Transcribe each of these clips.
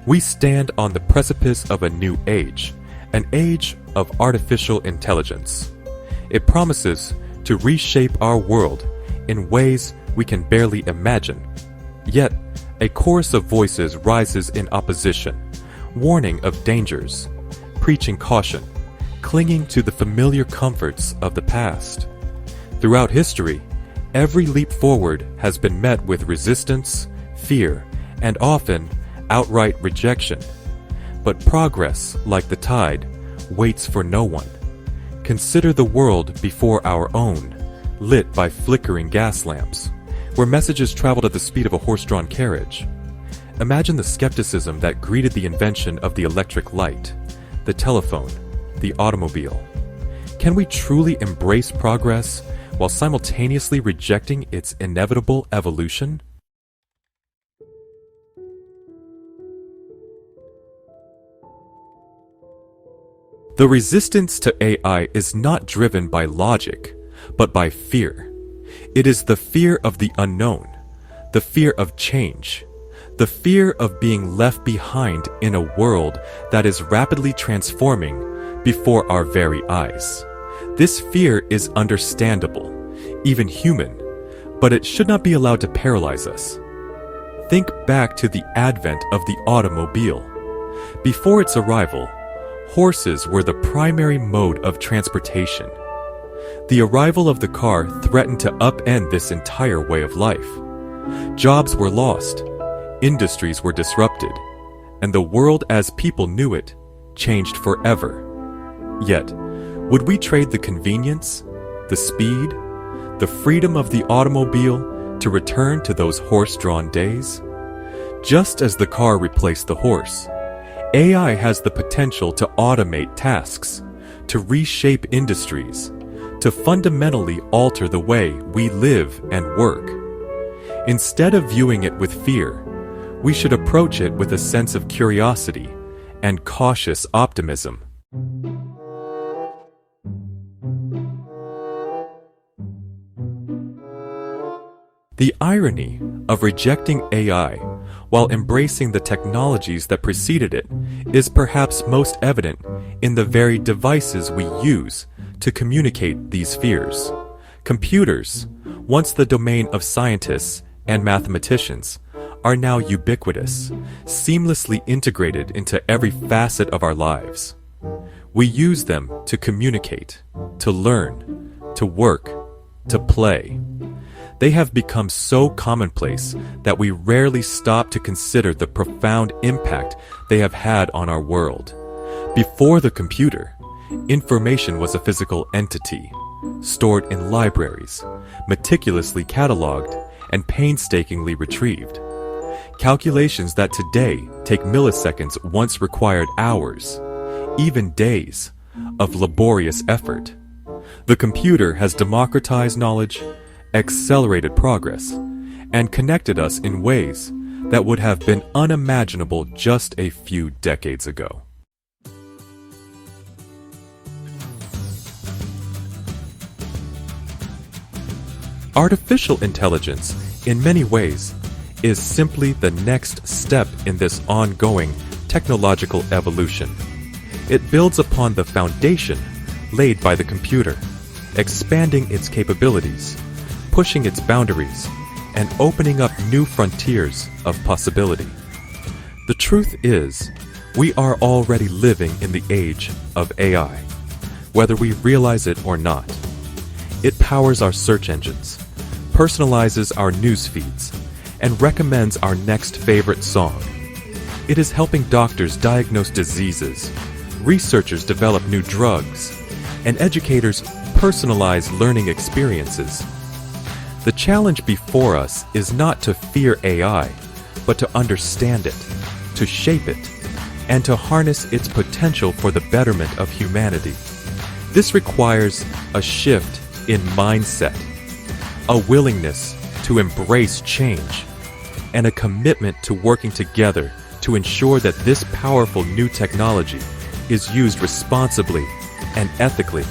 We stand on the precipice of a new age, an age of artificial intelligence. It promises to reshape our world in ways we can barely imagine. Yet, a chorus of voices rises in opposition, warning of dangers, preaching caution, clinging to the familiar comforts of the past. Throughout history, every leap forward has been met with resistance, fear, and often outright rejection. But progress, like the tide, waits for no one. Consider the world before our own, lit by flickering gas lamps, where messages traveled at the speed of a horse-drawn carriage. Imagine the skepticism that greeted the invention of the electric light, the telephone, the automobile. Can we truly embrace progress while simultaneously rejecting its inevitable evolution? The resistance to AI is not driven by logic, but by fear. It is the fear of the unknown, the fear of change, the fear of being left behind in a world that is rapidly transforming before our very eyes. This fear is understandable, even human, but it should not be allowed to paralyze us. Think back to the advent of the automobile. Before its arrival, horses were the primary mode of transportation. The arrival of the car threatened to upend this entire way of life. Jobs were lost, industries were disrupted, and the world as people knew it changed forever. Yet, would we trade the convenience, the speed, the freedom of the automobile to return to those horse-drawn days? Just as the car replaced the horse, AI has the potential to automate tasks, to reshape industries, to fundamentally alter the way we live and work. Instead of viewing it with fear, we should approach it with a sense of curiosity and cautious optimism. The irony of rejecting AI while embracing the technologies that preceded it is perhaps most evident in the very devices we use to communicate these fears. Computers, once the domain of scientists and mathematicians, are now ubiquitous, seamlessly integrated into every facet of our lives. We use them to communicate, to learn, to work, to play. They have become so commonplace that we rarely stop to consider the profound impact they have had on our world. Before the computer, information was a physical entity, stored in libraries, meticulously cataloged, and painstakingly retrieved. Calculations that today take milliseconds once required hours, even days, of laborious effort. The computer has democratized knowledge, accelerated progress, and connected us in ways that would have been unimaginable just a few decades ago. Artificial intelligence, in many ways, is simply the next step in this ongoing technological evolution. It builds upon the foundation laid by the computer, expanding its capabilities, pushing its boundaries, and opening up new frontiers of possibility. The truth is, we are already living in the age of AI, whether we realize it or not. It powers our search engines, personalizes our news feeds, and recommends our next favorite song. It is helping doctors diagnose diseases, researchers develop new drugs, and educators personalize learning experiences. The challenge before us is not to fear AI, but to understand it, to shape it, and to harness its potential for the betterment of humanity. This requires a shift in mindset, a willingness to embrace change, and a commitment to working together to ensure that this powerful new technology is used responsibly and ethically.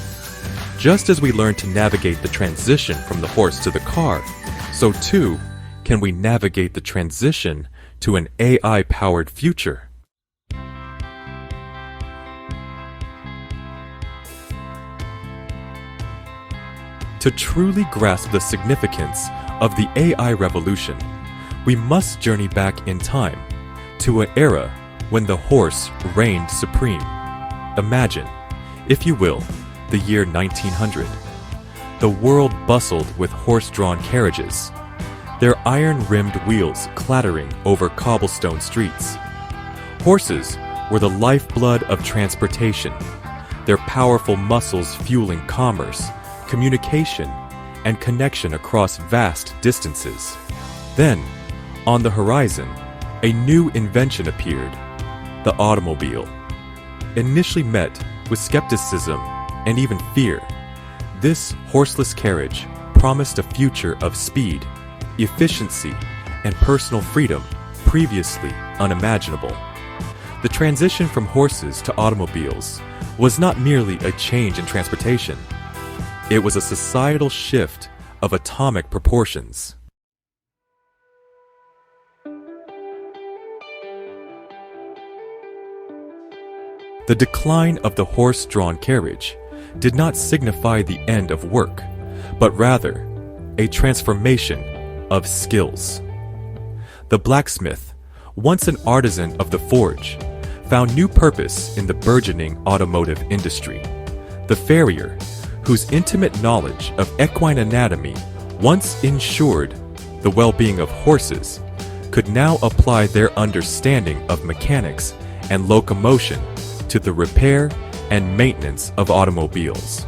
Just as we learn to navigate the transition from the horse to the car, so too can we navigate the transition to an AI-powered future. To truly grasp the significance of the AI revolution, we must journey back in time to an era when the horse reigned supreme. Imagine, if you will, the year 1900. The world bustled with horse-drawn carriages, their iron-rimmed wheels clattering over cobblestone streets. Horses were the lifeblood of transportation, their powerful muscles fueling commerce, communication, and connection across vast distances. Then, on the horizon, a new invention appeared, the automobile. Initially met with skepticism and even fear, this horseless carriage promised a future of speed, efficiency, and personal freedom previously unimaginable. The transition from horses to automobiles was not merely a change in transportation. It was a societal shift of atomic proportions. The decline of the horse-drawn carriage did not signify the end of work, but rather a transformation of skills. The blacksmith, once an artisan of the forge, found new purpose in the burgeoning automotive industry. The farrier, whose intimate knowledge of equine anatomy once ensured the well-being of horses, could now apply their understanding of mechanics and locomotion to the repair and maintenance of automobiles.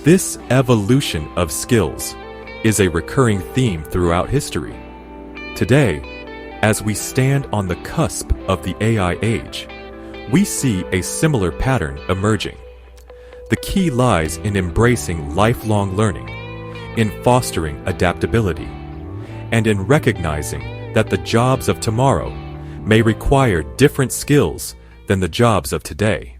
This evolution of skills is a recurring theme throughout history. Today, as we stand on the cusp of the AI age, we see a similar pattern emerging. The key lies in embracing lifelong learning, in fostering adaptability, and in recognizing that the jobs of tomorrow may require different skills than the jobs of today.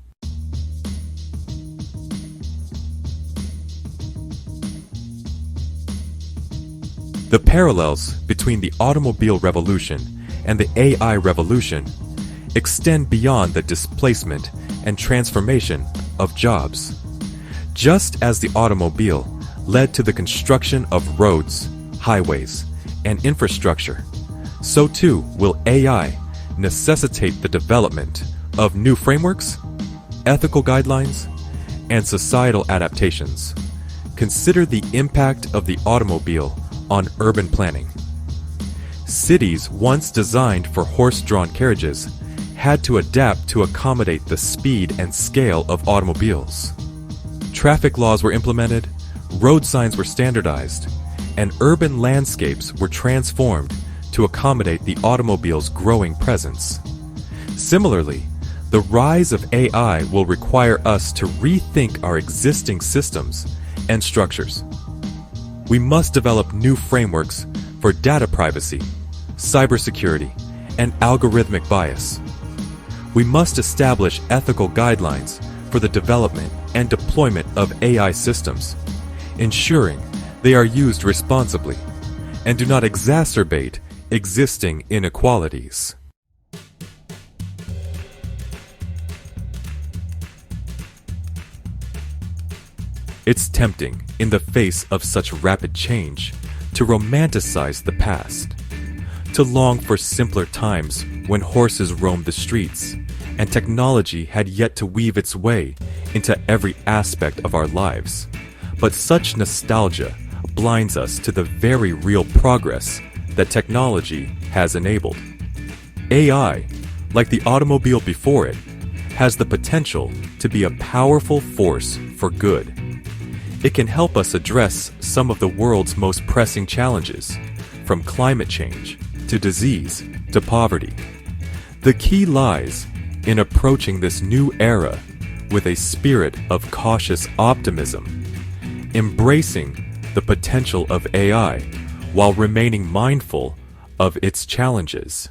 The parallels between the automobile revolution and the AI revolution extend beyond the displacement and transformation of jobs. Just as the automobile led to the construction of roads, highways, and infrastructure, so too will AI necessitate the development of new frameworks, ethical guidelines, and societal adaptations. Consider the impact of the automobile on urban planning. Cities once designed for horse-drawn carriages had to adapt to accommodate the speed and scale of automobiles. Traffic laws were implemented, road signs were standardized, and urban landscapes were transformed to accommodate the automobile's growing presence. Similarly, the rise of AI will require us to rethink our existing systems and structures. We must develop new frameworks for data privacy, cybersecurity, and algorithmic bias. We must establish ethical guidelines for the development and deployment of AI systems, ensuring they are used responsibly and do not exacerbate existing inequalities. It's tempting, in the face of such rapid change, to romanticize the past, to long for simpler times when horses roamed the streets and technology had yet to weave its way into every aspect of our lives. But such nostalgia blinds us to the very real progress that technology has enabled. AI, like the automobile before it, has the potential to be a powerful force for good. It can help us address some of the world's most pressing challenges, from climate change to disease to poverty. The key lies in approaching this new era with a spirit of cautious optimism, embracing the potential of AI while remaining mindful of its challenges.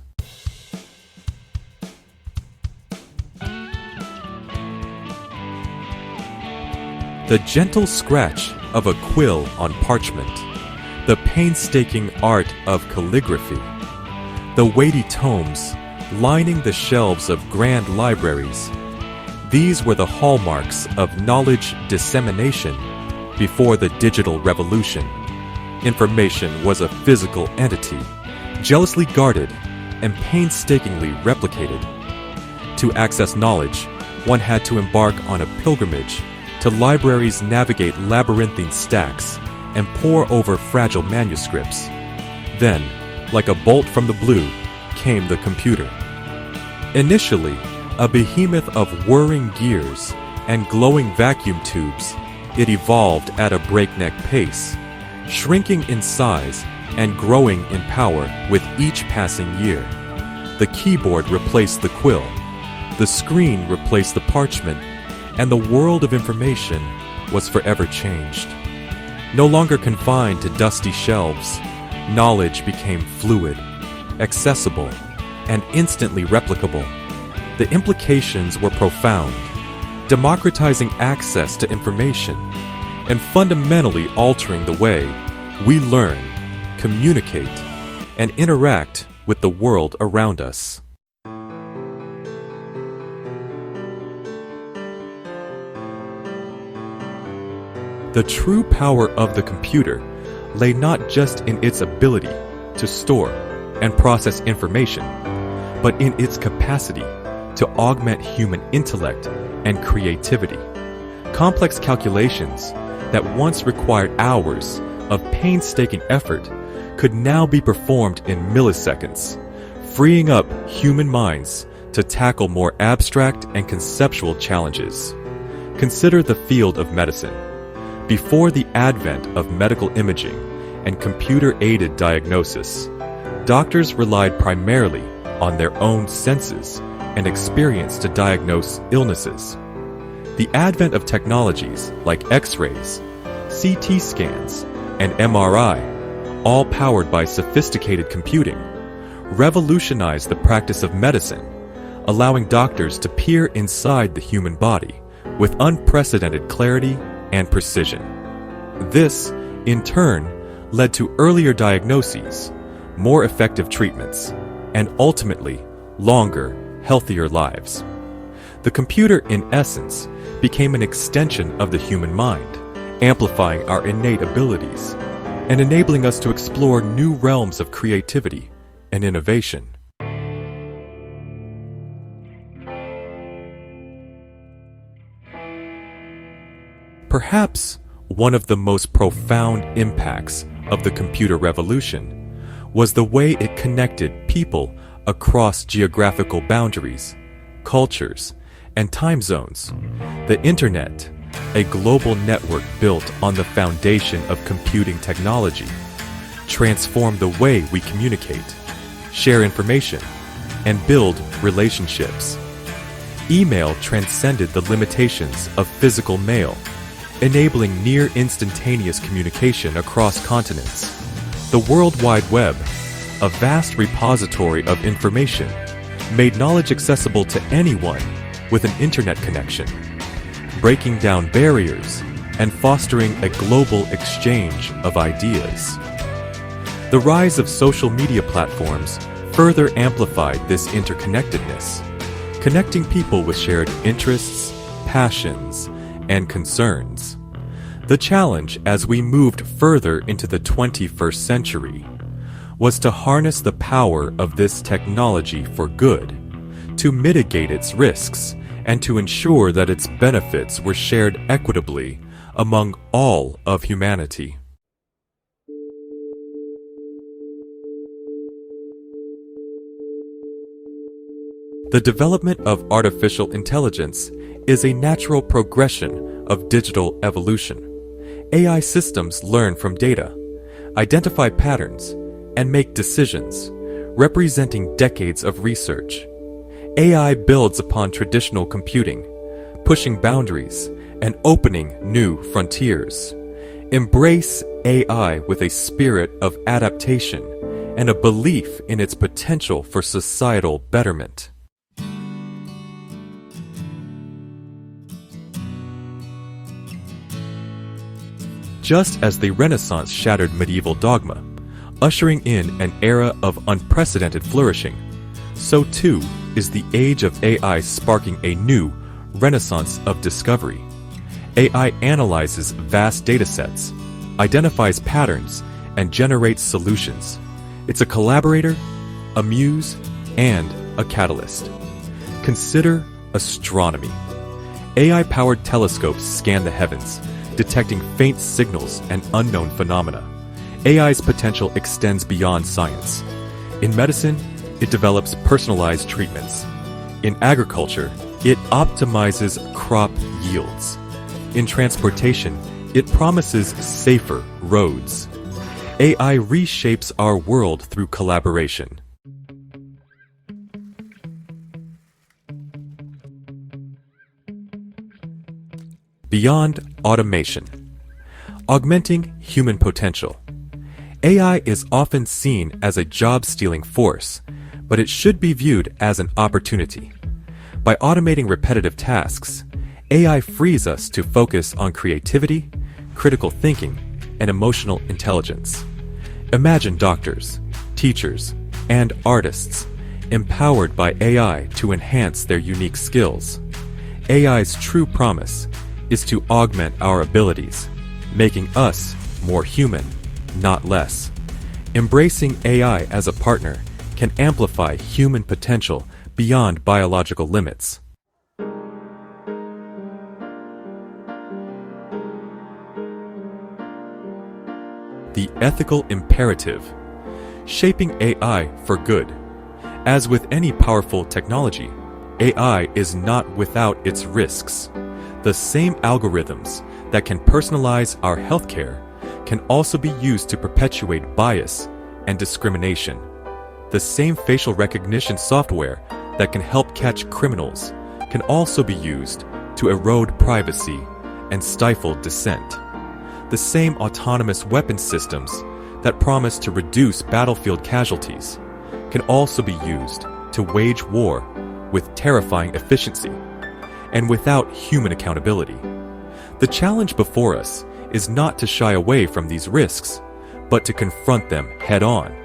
The gentle scratch of a quill on parchment, the painstaking art of calligraphy, the weighty tomes lining the shelves of grand libraries. These were the hallmarks of knowledge dissemination before the digital revolution. Information was a physical entity, jealously guarded and painstakingly replicated. To access knowledge, one had to embark on a pilgrimage to libraries, navigate labyrinthine stacks, and pore over fragile manuscripts. Then, like a bolt from the blue, came the computer. Initially, a behemoth of whirring gears and glowing vacuum tubes, it evolved at a breakneck pace, shrinking in size and growing in power with each passing year. The keyboard replaced the quill, the screen replaced the parchment, and the world of information was forever changed. No longer confined to dusty shelves, knowledge became fluid, accessible, and instantly replicable. The implications were profound, democratizing access to information and fundamentally altering the way we learn, communicate, and interact with the world around us. The true power of the computer lay not just in its ability to store and process information, but in its capacity to augment human intellect and creativity. Complex calculations that once required hours of painstaking effort could now be performed in milliseconds, freeing up human minds to tackle more abstract and conceptual challenges. Consider the field of medicine. Before the advent of medical imaging and computer-aided diagnosis, doctors relied primarily on their own senses and experience to diagnose illnesses. The advent of technologies like X-rays, CT scans, and MRI, all powered by sophisticated computing, revolutionized the practice of medicine, allowing doctors to peer inside the human body with unprecedented clarity and precision. This, in turn, led to earlier diagnoses, more effective treatments, and ultimately, longer, healthier lives. The computer, in essence, became an extension of the human mind, amplifying our innate abilities and enabling us to explore new realms of creativity and innovation. Perhaps one of the most profound impacts of the computer revolution was the way it connected people across geographical boundaries, cultures, and time zones. The Internet, a global network built on the foundation of computing technology, transformed the way we communicate, share information, and build relationships. Email transcended the limitations of physical mail, enabling near instantaneous communication across continents. The World Wide Web, a vast repository of information, made knowledge accessible to anyone with an internet connection, breaking down barriers and fostering a global exchange of ideas. The rise of social media platforms further amplified this interconnectedness, connecting people with shared interests, passions, and concerns. The challenge as we moved further into the 21st century was to harness the power of this technology for good, to mitigate its risks, and to ensure that its benefits were shared equitably among all of humanity. The development of artificial intelligence is a natural progression of digital evolution. AI systems learn from data, identify patterns, and make decisions, representing decades of research. AI builds upon traditional computing, pushing boundaries and opening new frontiers. Embrace AI with a spirit of adaptation and a belief in its potential for societal betterment. Just as the Renaissance shattered medieval dogma, ushering in an era of unprecedented flourishing, so too is the age of AI sparking a new renaissance of discovery. AI analyzes vast datasets, identifies patterns, and generates solutions. It's a collaborator, a muse, and a catalyst. Consider astronomy. AI-powered telescopes scan the heavens, detecting faint signals and unknown phenomena. AI's potential extends beyond science. In medicine, it develops personalized treatments. In agriculture, it optimizes crop yields. In transportation, it promises safer roads. AI reshapes our world through collaboration. Beyond automation. Augmenting human potential. AI is often seen as a job-stealing force, but it should be viewed as an opportunity. By automating repetitive tasks, AI frees us to focus on creativity, critical thinking, and emotional intelligence. Imagine doctors, teachers, and artists empowered by AI to enhance their unique skills. AI's true promise is to augment our abilities, making us more human, not less. Embracing AI as a partner can amplify human potential beyond biological limits. The ethical imperative. Shaping AI for good. As with any powerful technology, AI is not without its risks. The same algorithms that can personalize our healthcare can also be used to perpetuate bias and discrimination. The same facial recognition software that can help catch criminals can also be used to erode privacy and stifle dissent. The same autonomous weapon systems that promise to reduce battlefield casualties can also be used to wage war with terrifying efficiency and without human accountability. The challenge before us is not to shy away from these risks, but to confront them head-on.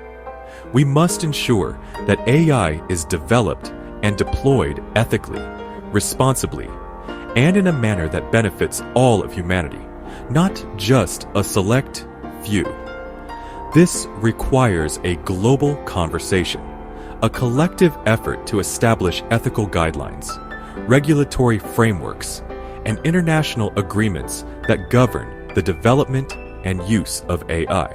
We must ensure that AI is developed and deployed ethically, responsibly, and in a manner that benefits all of humanity, not just a select few. This requires a global conversation, a collective effort to establish ethical guidelines, regulatory frameworks, and international agreements that govern the development and use of AI.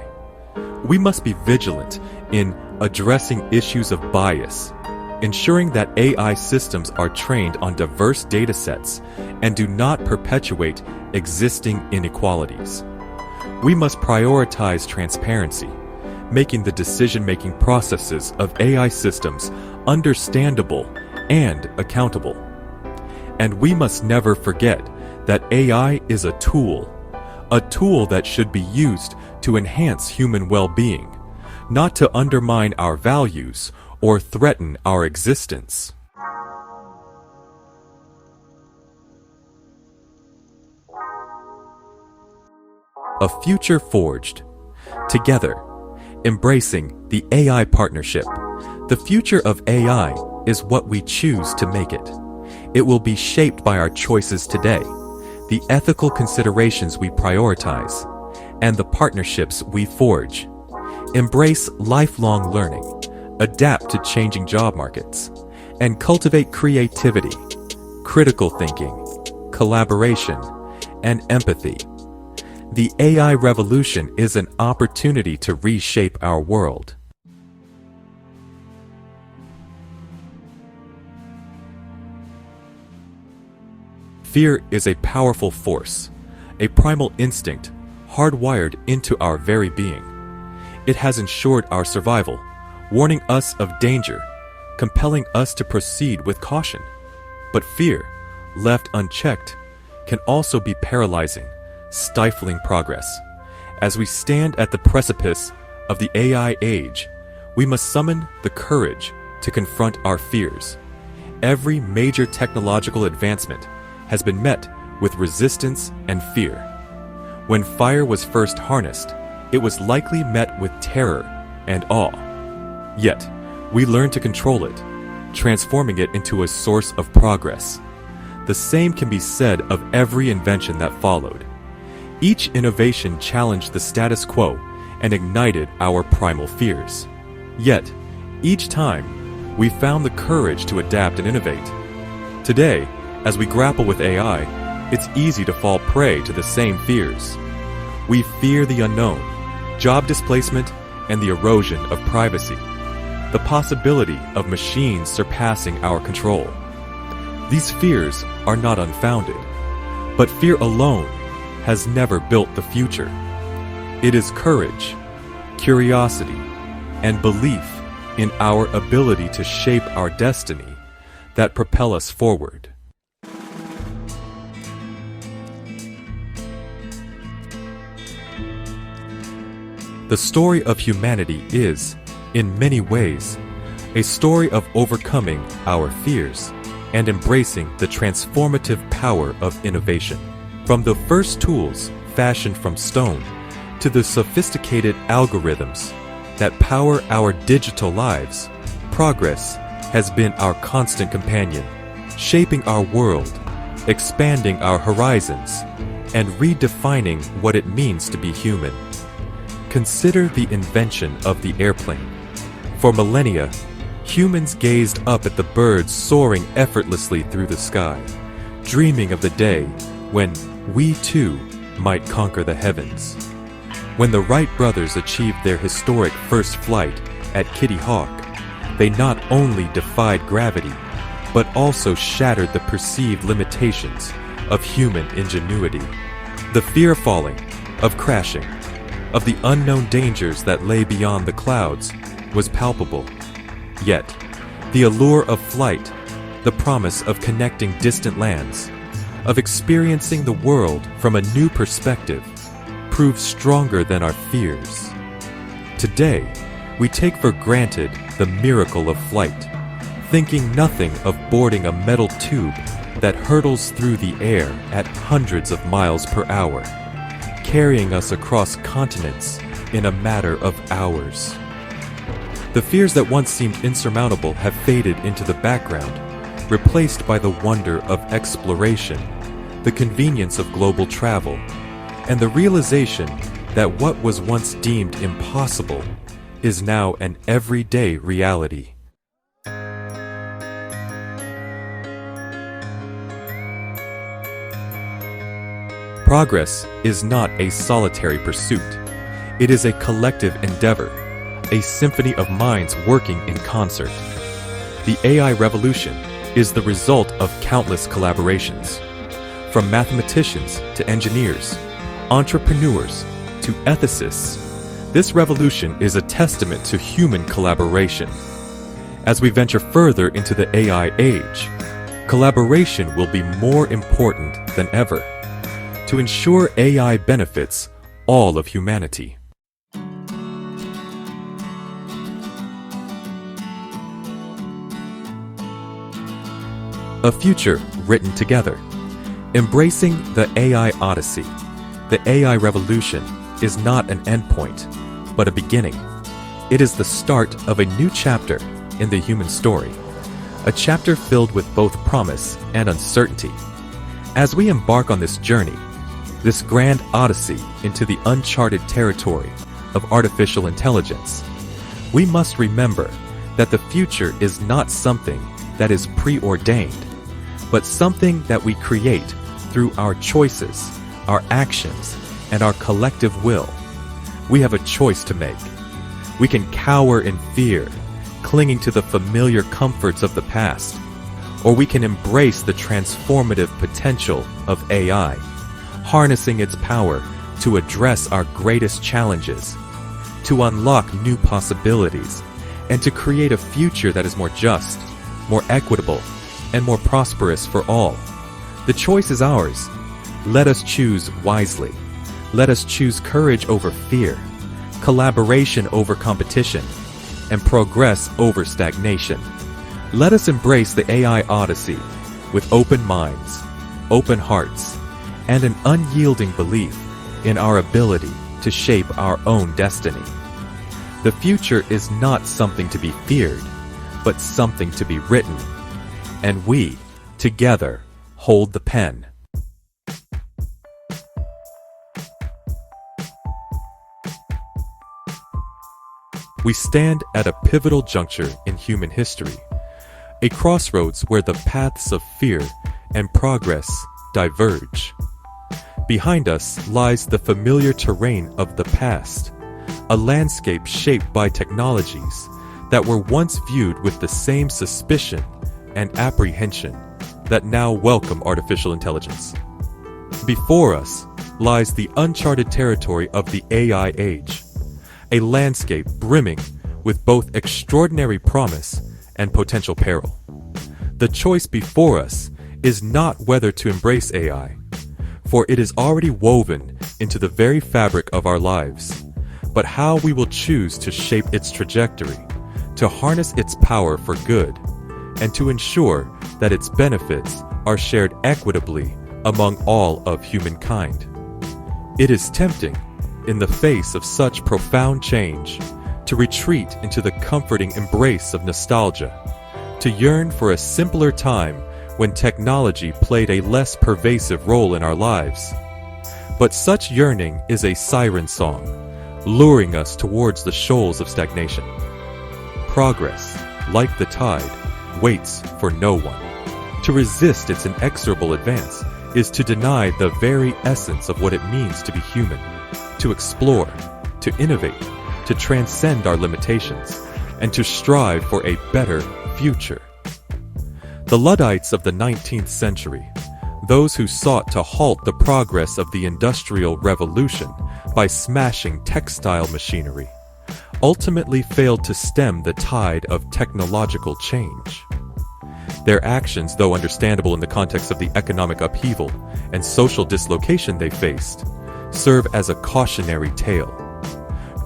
We must be vigilant in addressing issues of bias, ensuring that AI systems are trained on diverse datasets and do not perpetuate existing inequalities. We must prioritize transparency, making the decision-making processes of AI systems understandable and accountable. And we must never forget that AI is a tool that should be used to enhance human well-being, not to undermine our values or threaten our existence. A future forged. Together, embracing the AI partnership. The future of AI is what we choose to make it. It will be shaped by our choices today, the ethical considerations we prioritize, and the partnerships we forge. Embrace lifelong learning, adapt to changing job markets, and cultivate creativity, critical thinking, collaboration, and empathy. The AI revolution is an opportunity to reshape our world. Fear is a powerful force, a primal instinct hardwired into our very being. It has ensured our survival, warning us of danger, compelling us to proceed with caution. But fear, left unchecked, can also be paralyzing, stifling progress. As we stand at the precipice of the AI age, we must summon the courage to confront our fears. Every major technological advancement has been met with resistance and fear. When fire was first harnessed, it was likely met with terror and awe. Yet, we learned to control it, transforming it into a source of progress. The same can be said of every invention that followed. Each innovation challenged the status quo and ignited our primal fears. Yet, each time, we found the courage to adapt and innovate. Today, as we grapple with AI, it's easy to fall prey to the same fears. We fear the unknown, job displacement, and the erosion of privacy, the possibility of machines surpassing our control. These fears are not unfounded, but fear alone has never built the future. It is courage, curiosity, and belief in our ability to shape our destiny that propel us forward. The story of humanity is, in many ways, a story of overcoming our fears and embracing the transformative power of innovation. From the first tools fashioned from stone to the sophisticated algorithms that power our digital lives, progress has been our constant companion, shaping our world, expanding our horizons, and redefining what it means to be human. Consider the invention of the airplane. For millennia, humans gazed up at the birds soaring effortlessly through the sky, dreaming of the day when we too might conquer the heavens. When the Wright brothers achieved their historic first flight at Kitty Hawk, they not only defied gravity, but also shattered the perceived limitations of human ingenuity. The fear of falling, of crashing, of the unknown dangers that lay beyond the clouds was palpable. Yet, the allure of flight, the promise of connecting distant lands, of experiencing the world from a new perspective, proved stronger than our fears. Today, we take for granted the miracle of flight, thinking nothing of boarding a metal tube that hurtles through the air at hundreds of miles per hour, carrying us across continents in a matter of hours. The fears that once seemed insurmountable have faded into the background, replaced by the wonder of exploration, the convenience of global travel, and the realization that what was once deemed impossible is now an everyday reality. Progress is not a solitary pursuit. It is a collective endeavor, a symphony of minds working in concert. The AI revolution is the result of countless collaborations. From mathematicians to engineers, entrepreneurs to ethicists, this revolution is a testament to human collaboration. As we venture further into the AI age, collaboration will be more important than ever to ensure AI benefits all of humanity. A future written together. Embracing the AI odyssey. The AI revolution is not an endpoint, but a beginning. It is the start of a new chapter in the human story, a chapter filled with both promise and uncertainty. As we embark on this journey, this grand odyssey into the uncharted territory of artificial intelligence, we must remember that the future is not something that is preordained, but something that we create through our choices, our actions, and our collective will. We have a choice to make. We can cower in fear, clinging to the familiar comforts of the past, or we can embrace the transformative potential of AI, harnessing its power to address our greatest challenges, to unlock new possibilities, and to create a future that is more just, more equitable, and more prosperous for all. The choice is ours. Let us choose wisely. Let us choose courage over fear, collaboration over competition, and progress over stagnation. Let us embrace the AI odyssey with open minds, open hearts, and an unyielding belief in our ability to shape our own destiny. The future is not something to be feared, but something to be written. And we, together, hold the pen. We stand at a pivotal juncture in human history, a crossroads where the paths of fear and progress diverge. Behind us lies the familiar terrain of the past, a landscape shaped by technologies that were once viewed with the same suspicion and apprehension that now welcome artificial intelligence. Before us lies the uncharted territory of the AI age, a landscape brimming with both extraordinary promise and potential peril. The choice before us is not whether to embrace AI, for it is already woven into the very fabric of our lives, but how we will choose to shape its trajectory, to harness its power for good, and to ensure that its benefits are shared equitably among all of humankind. It is tempting, in the face of such profound change, to retreat into the comforting embrace of nostalgia, to yearn for a simpler time when technology played a less pervasive role in our lives. But such yearning is a siren song, luring us towards the shoals of stagnation. Progress, like the tide, waits for no one. To resist its inexorable advance is to deny the very essence of what it means to be human, to explore, to innovate, to transcend our limitations, and to strive for a better future. The Luddites of the 19th century, those who sought to halt the progress of the Industrial Revolution by smashing textile machinery, ultimately failed to stem the tide of technological change. Their actions, though understandable in the context of the economic upheaval and social dislocation they faced, serve as a cautionary tale.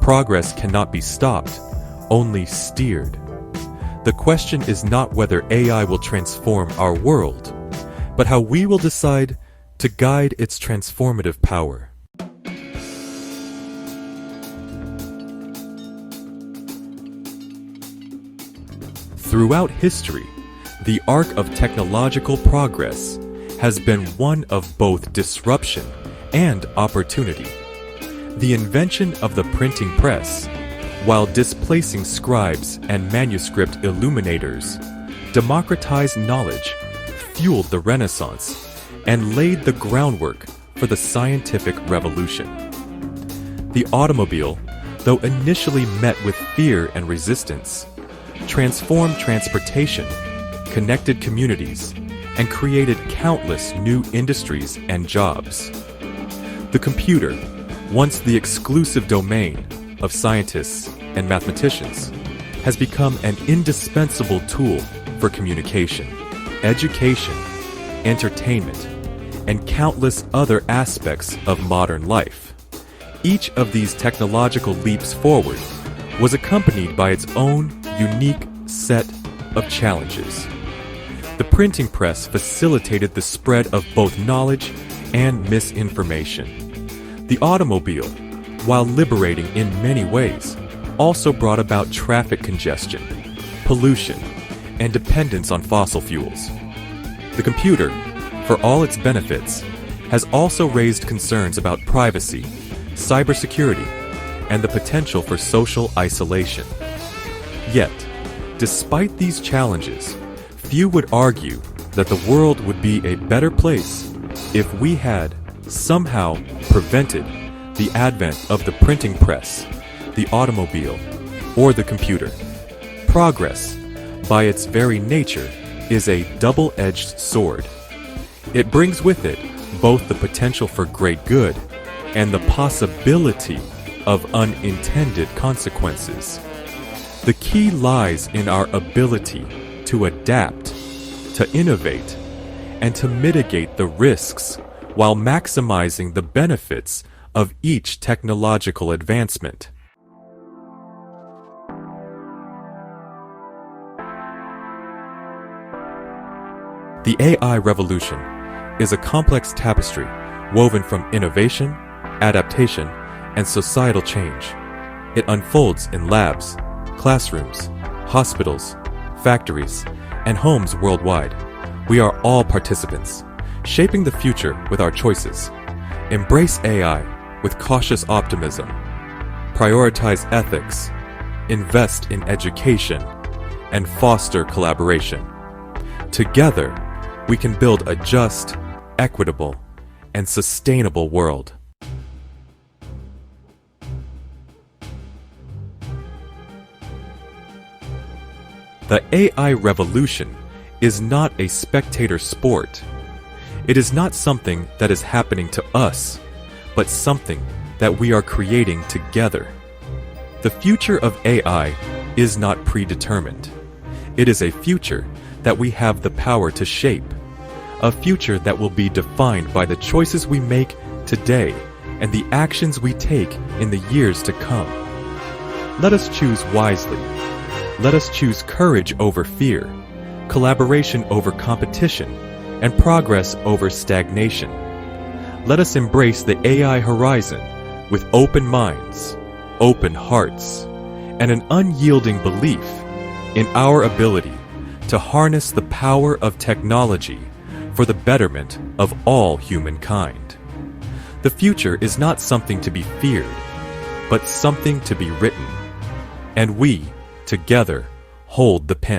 Progress cannot be stopped, only steered. The question is not whether AI will transform our world, but how we will decide to guide its transformative power. Throughout history, the arc of technological progress has been one of both disruption and opportunity. The invention of the printing press, while displacing scribes and manuscript illuminators, democratized knowledge, fueled the Renaissance, and laid the groundwork for the scientific revolution. The automobile, though initially met with fear and resistance, transformed transportation, connected communities, and created countless new industries and jobs. The computer, once the exclusive domain of scientists and mathematicians, has become an indispensable tool for communication, education, entertainment, and countless other aspects of modern life. Each of these technological leaps forward was accompanied by its own unique set of challenges. The printing press facilitated the spread of both knowledge and misinformation. The automobile, while liberating in many ways, also brought about traffic congestion, pollution, and dependence on fossil fuels. The computer, for all its benefits, has also raised concerns about privacy, cybersecurity, and the potential for social isolation. Yet, despite these challenges, few would argue that the world would be a better place if we had somehow prevented the advent of the printing press, the automobile, or the computer. Progress, by its very nature, is a double-edged sword. It brings with it both the potential for great good and the possibility of unintended consequences. The key lies in our ability to adapt, to innovate, and to mitigate the risks while maximizing the benefits of each technological advancement. The AI revolution is a complex tapestry woven from innovation, adaptation, and societal change. It unfolds in labs, classrooms, hospitals, factories, and homes worldwide. We are all participants, shaping the future with our choices. Embrace AI with cautious optimism. Prioritize ethics, invest in education, and foster collaboration. Together, we can build a just, equitable, and sustainable world. The AI revolution is not a spectator sport. It is not something that is happening to us, but something that we are creating together. The future of AI is not predetermined. It is a future that we have the power to shape, a future that will be defined by the choices we make today and the actions we take in the years to come. Let us choose wisely. Let us choose courage over fear, collaboration over competition, and progress over stagnation. Let us embrace the AI horizon with open minds, open hearts, and an unyielding belief in our ability to harness the power of technology for the betterment of all humankind. The future is not something to be feared, but something to be written. And we, together, hold the pen.